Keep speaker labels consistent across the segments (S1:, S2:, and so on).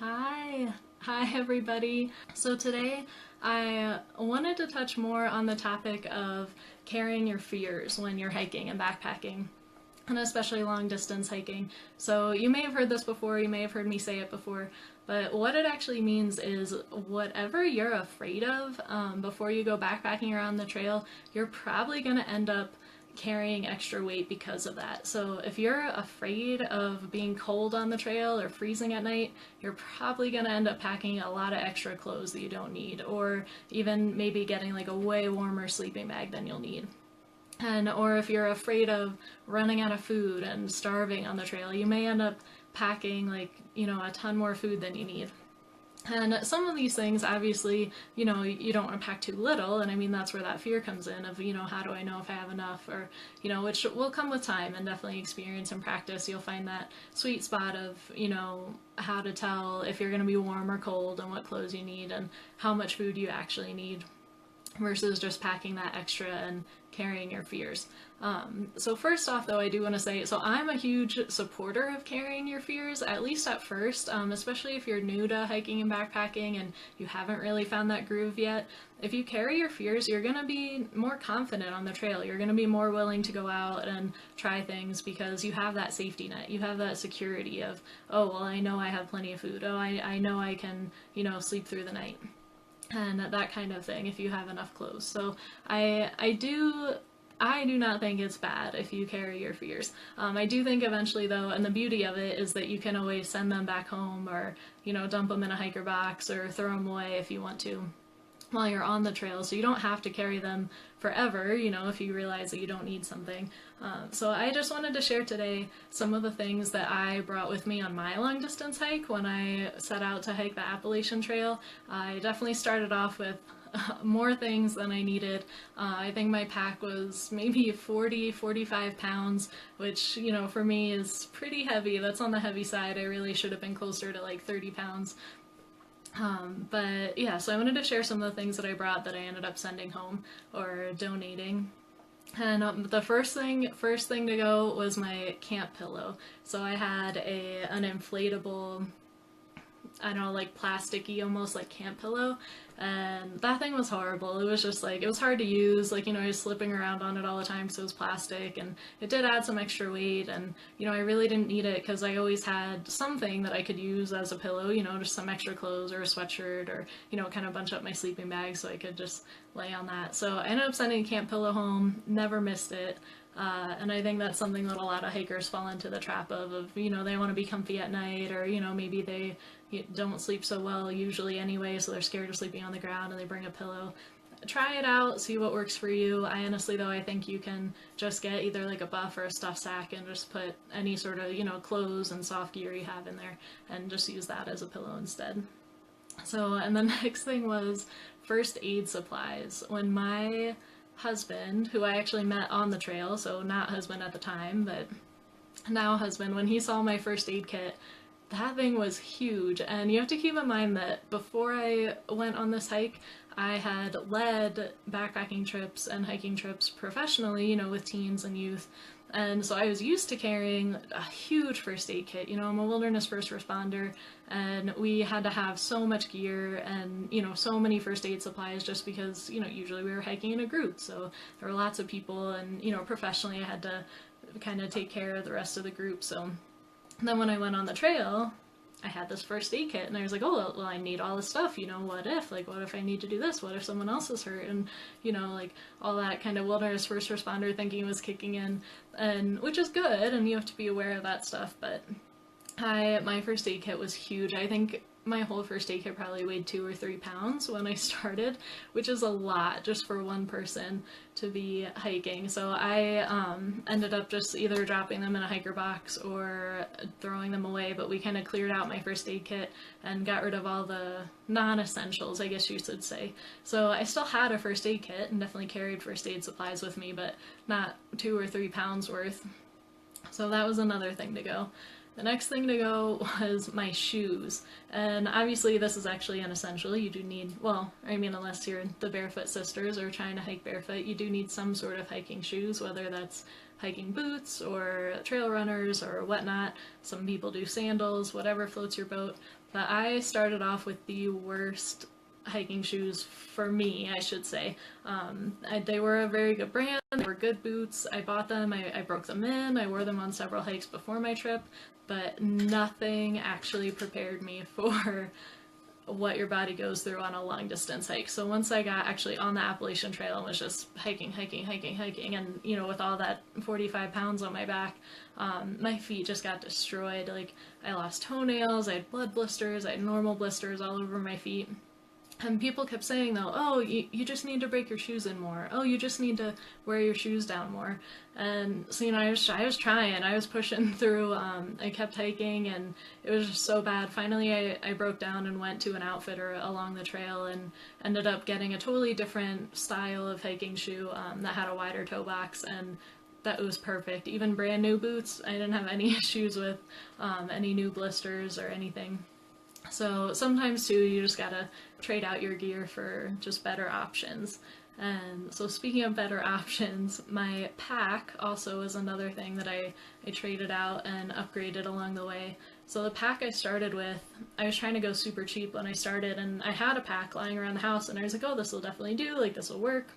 S1: Hi everybody. So today I wanted to touch more on the topic of carrying your fears when you're hiking and backpacking, and especially long distance hiking. So you may have heard this before, you may have heard me say it before, but what it actually means is whatever you're afraid of before you go backpacking around the trail, you're probably going to end up carrying extra weight because of that. So if you're afraid of being cold on the trail or freezing at night, you're probably going to end up packing a lot of extra clothes that you don't need, or even maybe getting like a way warmer sleeping bag than you'll need. Or if you're afraid of running out of food and starving on the trail, you may end up packing a ton more food than you need. And some of these things, obviously, you don't want to pack too little, and I mean, that's where that fear comes in of, how do I know if I have enough, or, which will come with time and definitely experience and practice. You'll find that sweet spot of, how to tell if you're going to be warm or cold and what clothes you need and how much food you actually need versus just packing that extra and carrying your fears. So first off, though, I do want to say, so I'm a huge supporter of carrying your fears, at least at first, especially if you're new to hiking and backpacking and you haven't really found that groove yet. If you carry your fears, you're going to be more confident on the trail. You're going to be more willing to go out and try things because you have that safety net. You have that security of, oh, well, I know I have plenty of food. Oh, I know I can, sleep through the night. And that kind of thing if you have enough clothes. So I do not think it's bad if you carry your fears. I do think eventually, though, and the beauty of it is that you can always send them back home or, dump them in a hiker box or throw them away if you want to while you're on the trail. So you don't have to carry them forever, if you realize that you don't need something. So I just wanted to share today some of the things that I brought with me on my long distance hike when I set out to hike the Appalachian Trail. I definitely started off with more things than I needed. I think my pack was maybe 45 pounds, which, for me is pretty heavy. That's on the heavy side. I really should have been closer to like 30 pounds. But yeah, so I wanted to share some of the things that I brought that I ended up sending home or donating. And the first thing to go was my camp pillow. So I had an inflatable, I don't know, like plasticky, almost like camp pillow, and that thing was horrible. It was just it was hard to use, I was slipping around on it all the time because it was plastic, and it did add some extra weight, and, I really didn't need it because I always had something that I could use as a pillow, just some extra clothes or a sweatshirt or, kind of bunch up my sleeping bag so I could just lay on that. So I ended up sending a camp pillow home, never missed it. And I think that's something that a lot of hikers fall into the trap of, they want to be comfy at night, or, maybe they don't sleep so well usually anyway, so they're scared of sleeping on the ground and they bring a pillow. Try it out, see what works for you. I honestly, though, I think you can just get either like a buff or a stuffed sack and just put any sort of, clothes and soft gear you have in there and just use that as a pillow instead. So, and the next thing was first aid supplies. When my husband, who I actually met on the trail, so not husband at the time, but now husband, when he saw my first aid kit, that thing was huge. And you have to keep in mind that before I went on this hike, I had led backpacking trips and hiking trips professionally, with teens and youth. And so I was used to carrying a huge first aid kit. I'm a wilderness first responder, and we had to have so much gear and, so many first aid supplies just because, usually we were hiking in a group. So there were lots of people, and, professionally I had to kind of take care of the rest of the group. So then when I went on the trail, I had this first aid kit, and I was like, oh, well, I need all this stuff, what if I need to do this, what if someone else is hurt, and, all that kind of wilderness first responder thinking was kicking in, and which is good, and you have to be aware of that stuff, but my first aid kit was huge. I think my whole first aid kit probably weighed 2 or 3 pounds when I started, which is a lot just for one person to be hiking. So I ended up just either dropping them in a hiker box or throwing them away, but we kind of cleared out my first aid kit and got rid of all the non-essentials, I guess you should say. So I still had a first aid kit and definitely carried first aid supplies with me, but not 2 or 3 pounds worth. So that was another thing to go. The next thing to go was my shoes. And obviously this is actually an essential. You do need, well, I mean, unless you're the Barefoot Sisters or trying to hike barefoot, you do need some sort of hiking shoes, whether that's hiking boots or trail runners or whatnot. Some people do sandals, whatever floats your boat. But I started off with the worst hiking shoes for me, I should say. They were a very good brand. They were good boots. I bought them. I broke them in. I wore them on several hikes before my trip, but nothing actually prepared me for what your body goes through on a long distance hike. So once I got actually on the Appalachian Trail and was just hiking, and you know, with all that 45 pounds on my back, my feet just got destroyed. Like, I lost toenails, I had blood blisters, I had normal blisters all over my feet. And people kept saying, though, oh, you just need to break your shoes in more. Oh, you just need to wear your shoes down more. And so, you know, I was trying. I was pushing through. I kept hiking, and it was just so bad. Finally, I broke down and went to an outfitter along the trail and ended up getting a totally different style of hiking shoe that had a wider toe box, and that was perfect. Even brand new boots, I didn't have any issues with any new blisters or anything. So sometimes too, you just gotta trade out your gear for just better options. And so speaking of better options, my pack also is another thing that I traded out and upgraded along the way. So the pack I started with, I was trying to go super cheap when I started, and I had a pack lying around the house, and I was like, oh, this will definitely do, like this will work.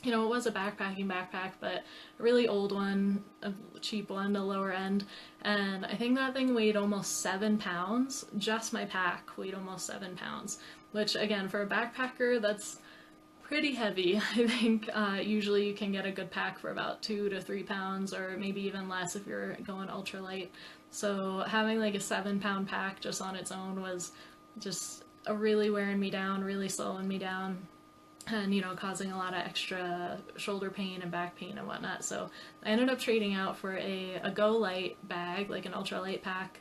S1: You know, it was a backpacking backpack, but a really old one, a cheap one, a lower end, and I think that thing weighed almost 7 pounds. Just my pack weighed almost 7 pounds, which again, for a backpacker, that's pretty heavy. I think usually you can get a good pack for about 2 to 3 pounds, or maybe even less if you're going ultralight. So having like a 7-pound pack just on its own was just really wearing me down, really slowing me down, and, you know, causing a lot of extra shoulder pain and back pain and whatnot. So I ended up trading out for a Go Light bag, like an ultralight pack.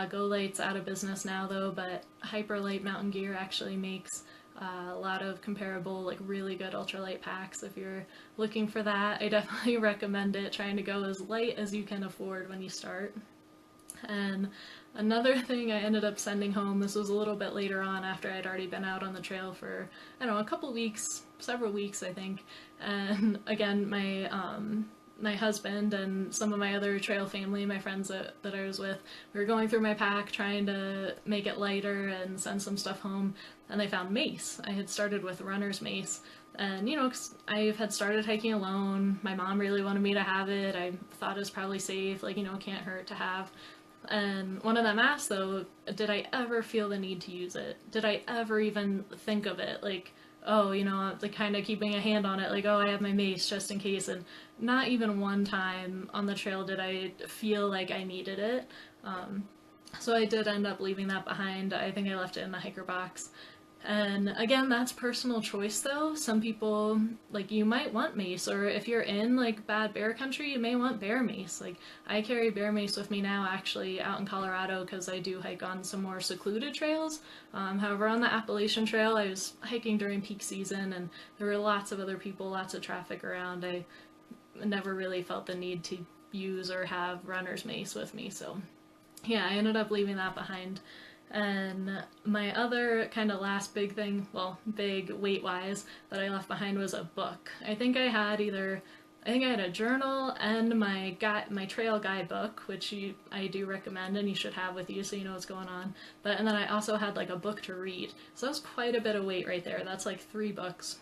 S1: Go Light's out of business now though, but Hyperlight Mountain Gear actually makes a lot of comparable, like really good ultralight packs. If you're looking for that, I definitely recommend it, trying to go as light as you can afford when you start. And another thing I ended up sending home, this was a little bit later on after I'd already been out on the trail for, I don't know, a couple weeks, several weeks I think, and again, my husband and some of my other trail family, my friends that I was with, we were going through my pack trying to make it lighter and send some stuff home, and they found mace. I had started with runner's mace, and you know, 'cause I had started hiking alone, my mom really wanted me to have it, I thought it was probably safe, like, you know, it can't hurt to have. And one of them asked, though, did I ever feel the need to use it? Did I ever even think of it? Like, oh, you know, like kind of keeping a hand on it, like, oh, I have my mace just in case. And not even one time on the trail did I feel like I needed it. So I did end up leaving that behind. I think I left it in the hiker box. And again, that's personal choice though. Some people, like, you might want mace, or if you're in like bad bear country, you may want bear mace. Like, I carry bear mace with me now actually out in Colorado because I do hike on some more secluded trails. However, on the Appalachian Trail, I was hiking during peak season and there were lots of other people, lots of traffic around. I never really felt the need to use or have runner's mace with me, so yeah, I ended up leaving that behind. And my other kind of last big thing, well, big weight-wise, that I left behind was a book. I think I had a journal and my trail guidebook, which I do recommend and you should have with you so you know what's going on. And then I also had like a book to read. So that was quite a bit of weight right there. That's like 3 books.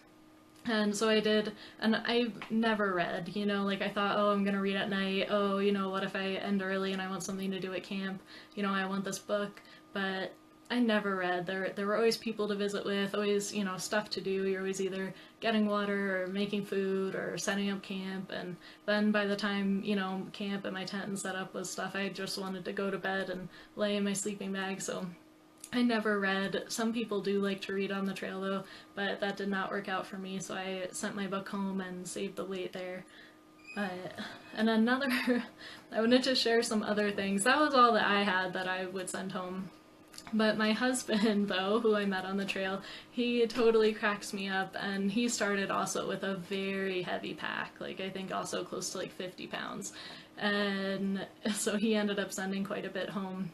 S1: And so I did, and I never read, you know, like I thought, oh, I'm gonna read at night, oh, you know, what if I end early and I want something to do at camp, you know, I want this book, but I never read. There were always people to visit with, always, you know, stuff to do. You're always either getting water or making food or setting up camp, and then by the time, you know, camp and my tent and setup was stuff, I just wanted to go to bed and lay in my sleeping bag, so I never read. Some people do like to read on the trail though, but that did not work out for me, so I sent my book home and saved the weight there. And another, I wanted to share some other things. That was all that I had that I would send home. But my husband, though, who I met on the trail, he totally cracks me up, and he started also with a very heavy pack, like I think also close to like 50 pounds. and so he ended up sending quite a bit home.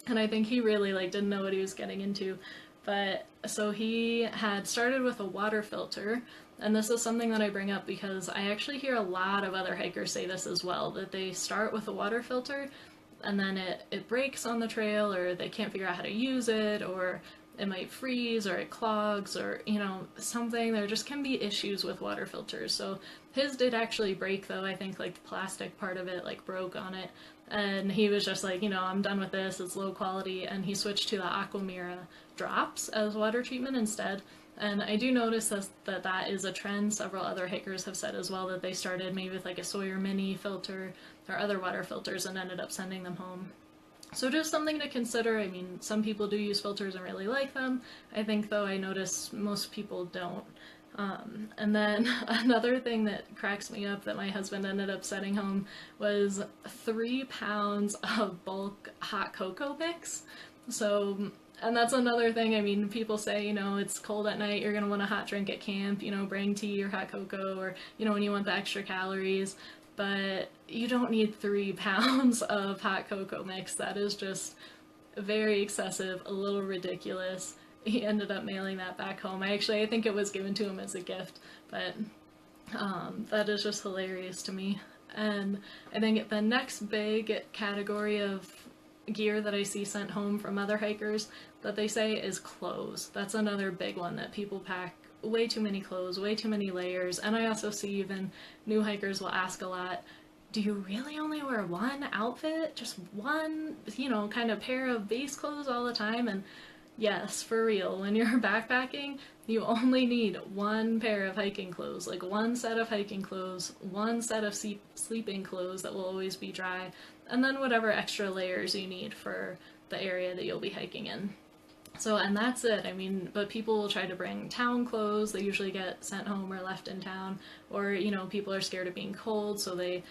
S1: And I think he really didn't know what he was getting into. But so he had started with a water filter, and this is something that I bring up because I actually hear a lot of other hikers say this as well, that they start with a water filter and then it breaks on the trail, or they can't figure out how to use it, or it might freeze, or it clogs, or something. There just can be issues with water filters. So his did actually break, though. I think the plastic part of it broke on it, and he was just I'm done with this, it's low quality, and he switched to the Aquamira drops as water treatment instead. And I do notice that is a trend. Several other hikers have said as well that they started maybe with a Sawyer Mini filter or other water filters and ended up sending them home. So just something to consider. I mean, some people do use filters and really like them. I think, though, I notice most people don't. And then another thing that cracks me up that my husband ended up sending home was 3 pounds of bulk hot cocoa mix. So, and that's another thing. I mean, people say, it's cold at night, you're going to want a hot drink at camp, bring tea or hot cocoa, or, when you want the extra calories. But you don't need 3 pounds of hot cocoa mix. That is just very excessive, a little ridiculous. He ended up mailing that back home. I think it was given to him as a gift, but that is just hilarious to me. And I think the next big category of gear that I see sent home from other hikers that they say is clothes. That's another big one, that people pack way too many clothes, way too many layers. And I also see even new hikers will ask a lot, do you really only wear one outfit? Just one, kind of pair of base clothes all the time? And yes, for real, when you're backpacking, you only need one pair of hiking clothes, one set of hiking clothes, one set of sleeping clothes that will always be dry, and then whatever extra layers you need for the area that you'll be hiking in. So, and that's it. I mean, but people will try to bring town clothes. They usually get sent home or left in town, or, people are scared of being cold, so they,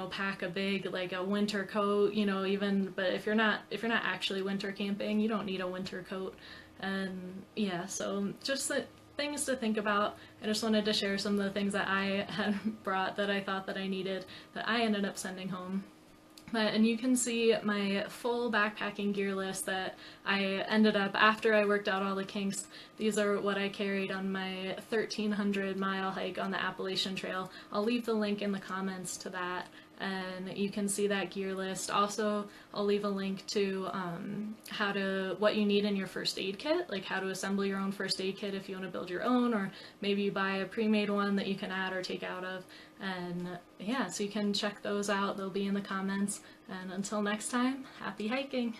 S1: pack a big, a winter coat, even, but if you're not actually winter camping, you don't need a winter coat. And yeah, so just things to think about. I just wanted to share some of the things that I had brought that I thought that I needed, that I ended up sending home. And you can see my full backpacking gear list that I ended up, after I worked out all the kinks, these are what I carried on my 1,300-mile hike on the Appalachian Trail. I'll leave the link in the comments to that, and you can see that gear list. Also, I'll leave a link to what you need in your first aid kit, how to assemble your own first aid kit if you want to build your own, or maybe you buy a pre-made one that you can add or take out of. And yeah, so you can check those out. They'll be in the comments. And until next time, happy hiking!